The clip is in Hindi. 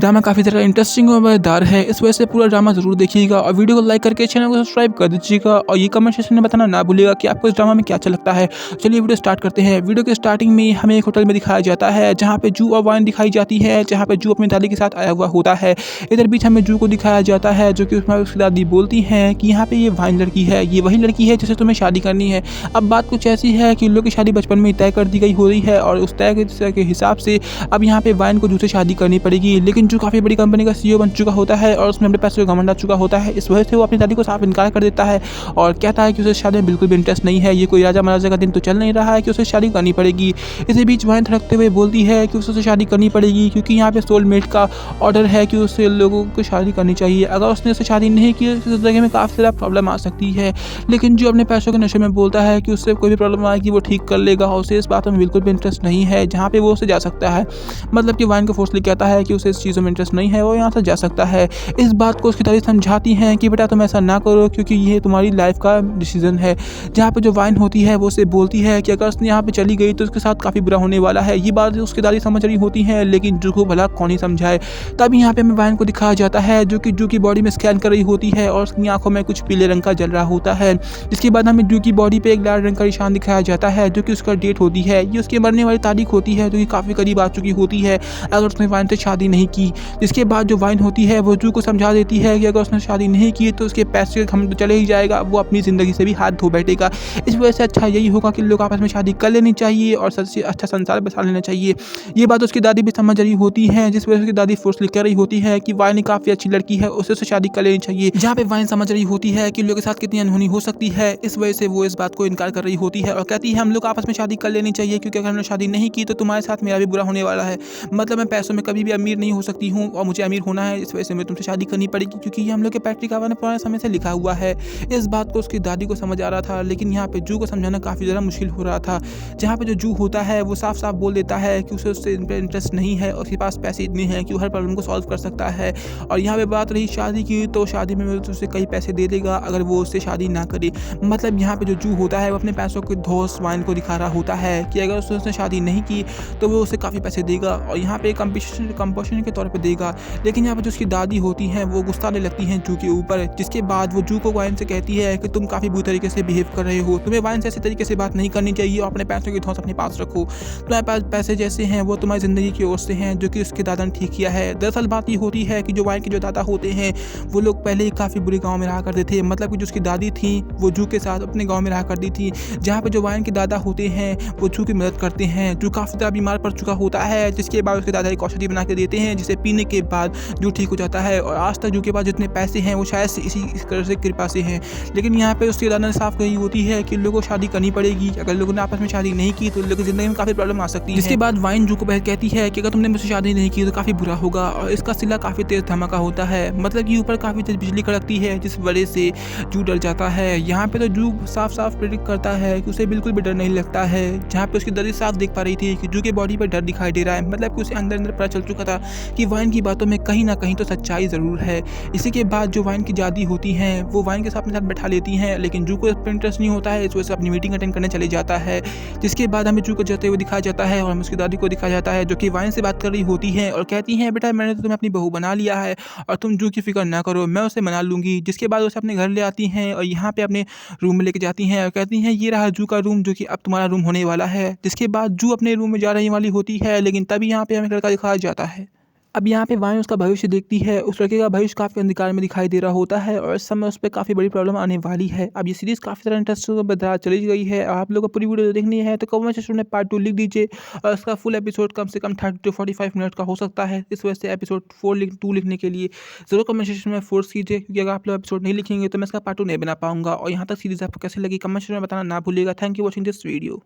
ड्रामा काफ़ी ज़्यादा इंटरेस्टिंग और मज़ेदार है। इस वजह से पूरा ड्रामा ज़रूर देखिएगा और वीडियो को लाइक करके चैनल को सब्सक्राइब कर दीजिएगा और ये कमेंट सेक्शन में बताना ना भूलिएगा कि आपको इस ड्रामा में क्या अच्छा लगता है। चलिए वीडियो स्टार्ट करते हैं। वीडियो के स्टार्टिंग में हमें एक होटल में दिखाया जाता है जहाँ पे जू और वाइन दिखाई जाती है, जहाँ पे जू अपनी दादी के साथ आया हुआ होता है। इधर बीच हमें जू को दिखाया जाता है जो कि उसमें उसकी दादी बोलती हैं कि यहाँ पे ये वाइन लड़की है, ये वही लड़की है जिससे तुम्हें शादी करनी है। अब बात कुछ ऐसी है कि इन लोग की शादी बचपन में ही तय कर दी गई हो रही है और उस तय के हिसाब से अब यहाँ पे वाइन को जू से शादी करनी पड़ेगी। लेकिन जू काफ़ी बड़ी कंपनी का सीईओ बन चुका होता है और उसमें अपने पैसे का घमंड आ चुका होता है। इस वजह से वो अपनी दादी को साफ इनकार कर देता है और कहता है कि उसे शादी में बिल्कुल भी इंटरेस्ट नहीं है। ये कोई राजा महाराजा का दिन तो चल नहीं रहा है कि उसे शादी करनी पड़ेगी। इसी बीच वाइन थड़कते हुए बोलती है कि उसे शादी करनी पड़ेगी क्योंकि यहाँ पे सोलमेट का ऑर्डर है कि उसे लोगों को शादी करनी चाहिए। अगर उसने उसे शादी नहीं की तो जिंदगी में काफ़ी ज़्यादा प्रॉब्लम आ सकती है। लेकिन जो अपने पैसों के नशे में बोलता है कि उससे कोई भी प्रॉब्लम आएगी वो ठीक कर लेगा और उसे इस बात में बिल्कुल भी इंटरेस्ट नहीं है जहाँ पे वो उसे जा सकता है। मतलब कि वाइन को फोर्सली कहता है कि उसे इस चीज़ों में इंटरेस्ट नहीं है, वो यहाँ से जा सकता है। इस बात को उसकी दादी समझाती हैं कि बेटा तुम ऐसा ना करो क्योंकि ये तुम्हारी लाइफ का डिसीजन है। जहाँ पे जो वाइन होती है वो उसे बोलती है कि अगर उसने यहाँ पे चली गई तो उसके साथ काफ़ी बुरा होने वाला है। ये बात उसकी दादी समझ रही होती है लेकिन जू को भला कौन ही समझाए। तब यहाँ पे हमें वाइन को दिखाया जाता है जो कि जू की बॉडी में स्कैन कर रही होती है और उसकी आंखों में कुछ पीले रंग का जल रहा होता है। जिसके बाद हमें जू की बॉडी पे एक लाल रंग का निशान दिखाया जाता है जो कि उसका डेट होती है। ये उसके मरने वाली तारीख होती है जो कि काफ़ी करीब आ चुकी होती है अगर उसने वाइन से शादी नहीं की। जिसके बाद जो वाइन होती है वो जू को समझा देती है कि अगर उसने शादी नहीं की तो उसके पैसे हम तो चले ही जाएगा, वो अपनी ज़िंदगी से भी हाथ धो बैठेगा। इस वजह से अच्छा यही होगा कि लोग आपस में शादी कर लेनी चाहिए और सबसे अच्छा संसार बसा लेना चाहिए। ये बात उसकी दादी भी समझ रही होती है जिस वजह से उसकी दादी फोर्सली कह रही होती है कि वाइन काफ़ी अच्छी लड़की है, उससे शादी कर लेनी चाहिए। जहाँ पे वाइन समझ रही होती है कि लोगों के साथ कितनी अनहोनी हो सकती है, इस वजह से वो इस बात को इनकार कर रही होती है और कहती है हम लोग आपस में शादी कर लेनी चाहिए क्योंकि अगर हमने शादी नहीं की तो तुम्हारे साथ मेरा भी बुरा होने वाला है। मतलब मैं पैसों में कभी भी अमीर नहीं हो सकती हूँ और मुझे अमीर होना है, इस वजह से मुझे तुमसे शादी करनी पड़ेगी क्योंकि ये हम लोग के पैट्रिक आवा ने पुराने समय से लिखा हुआ है। इस बात को उसकी दादी को समझ आ रहा था लेकिन यहाँ पे जू को समझाना काफ़ी ज़्यादा मुश्किल हो रहा था। जहाँ पे जो जू होता है वो साफ साफ बोल देता है कि उसे उससे इंटरेस्ट नहीं है और उसके पास पैसे इतने हैं कि वो हर प्रॉब्लम को सॉल्व कर सकता है। और यहाँ पे बात रही शादी की तो शादी में वो उसे कई पैसे दे देगा अगर वो उससे शादी ना करे। मतलब यहाँ पे जो जू होता है वो अपने पैसों के धौस वाइन को दिखा रहा होता है कि अगर उसने शादी नहीं की तो वो उसे काफ़ी पैसे देगा और यहाँ पे कंपनसेशन के तौर पे देगा। लेकिन यहाँ पे जो उसकी दादी होती हैं वो गुस्सा आने लगती हैं जू के ऊपर। जिसके बाद वो जू को वाइन से कहती है कि तुम काफ़ी बुरी तरीके से बिहेव कर रहे हो, तुम्हें वाइन से ऐसे तरीके से बात नहीं करनी चाहिए और अपने पैसों की धौंस अपने पास रखो। तुम्हारे पास पैसे जैसे हैं वो तुम्हारी ज़िंदगी की ओर से हैं जो कि उसके दादा ने ठीक किया है। दरअसल बात ये होती है कि जो वाइन के जो दादा होते हैं वो लोग पहले ही काफ़ी बुरे गाँव में रहा करते थे। मतलब कि जो उसकी दादी थी वो जू के साथ अपने गाँव में रहा करती थी। जहाँ पे जो वाइन के दादा होते हैं वो जू की मदद करते हैं। जू काफ़ी ज़्यादा बीमार पड़ चुका होता है जिसके बाद उसके दादा एक औषधि बना के देते हैं जिसे पीने के बाद जू ठीक हो जाता है और आज तक जू के पास जितने पैसे हैं वो शायद से इसी तरह से कृपा से हैं। लेकिन यहाँ पे उसके दादा ने साफ कही होती है कि लोगों को शादी करनी पड़ेगी, अगर लोगों ने आपस में शादी नहीं की तो लोगों की ज़िंदगी में काफ़ी प्रॉब्लम आ सकती है। जिसके बाद वाइन जू को कहती है कि अगर तुमने मुझसे शादी नहीं की तो काफ़ी बुरा होगा और इसका सिला काफ़ी तेज़ धमाका होता है। मतलब कि ऊपर काफ़ी तेज़ बिजली कड़कती है जिस वजह से जू डर जाता है। यहाँ पे तो जू साफ साफ प्रेडिक्ट करता है कि उसे बिल्कुल भी डर नहीं लगता है। जहाँ पे उसकी दादी साफ देख पा रही थी कि जू के बॉडी पर डर दिखाई दे रहा है। मतलब कि उसे अंदर अंदर पता चल चुका था कि वाइन की बातों में कहीं ना कहीं तो सच्चाई ज़रूर है। इसी के बाद जो वाइन की दादी होती हैं वो वाइन के साथ अपने साथ बैठा लेती हैं लेकिन जू को इस पर इंटरेस्ट नहीं होता है, इस वजह से अपनी मीटिंग अटेंड करने चले जाता है। जिसके बाद हमें जू को जाते हुए दिखाया जाता है और हमें उसकी दादी को दिखाया जाता है जो कि वाइन से बात कर रही होती हैं और कहती हैं बेटा मैंने तो तुम्हें अपनी बहू बना लिया है और तुम जू की फिक्र ना करो, मैं उसे मना लूँगी। जिसके बाद उसे अपने घर ले आती हैं और यहाँ पे अपने रूम में लेके जाती हैं और कहती हैं ये रहा जू का रूम जो कि अब तुम्हारा रूम होने वाला है। जिसके बाद जू अपने रूम में जा रही वाली होती है लेकिन तभी यहाँ पे हमें लड़का दिखाया जाता है। अब यहाँ पे वाइन उसका भविष्य देखती है। उस लड़के का भविष्य काफ़ी अंधकार में दिखाई दे रहा होता है और इस समय उस पर काफ़ी बड़ी प्रॉब्लम आने वाली है। अब ये सीरीज़ काफ़ी ज़्यादा इंटरेस्टिंग बता चली गई है। आप लोगों को पूरी वीडियो देखनी है तो कमेंट सेक्शन में पार्ट 2 लिख दीजिए और इसका फुल एपिसोड कम से कम 30 to 45 मिनट का हो सकता है। इस वजह से एपिसोड 2 लिखने के लिए ज़रूर कमेंट सेक्शन में फोर्स कीजिए क्योंकि अगर आप लोग एपिसोड नहीं लिखेंगे तो मैं इसका पार्ट 2 नहीं बना पाऊँगा। और यहाँ तक सीरीज़ आपको कैसे लगी कमेंट सेक्शन में बताना ना भूलिएगा। Thank you watching this video.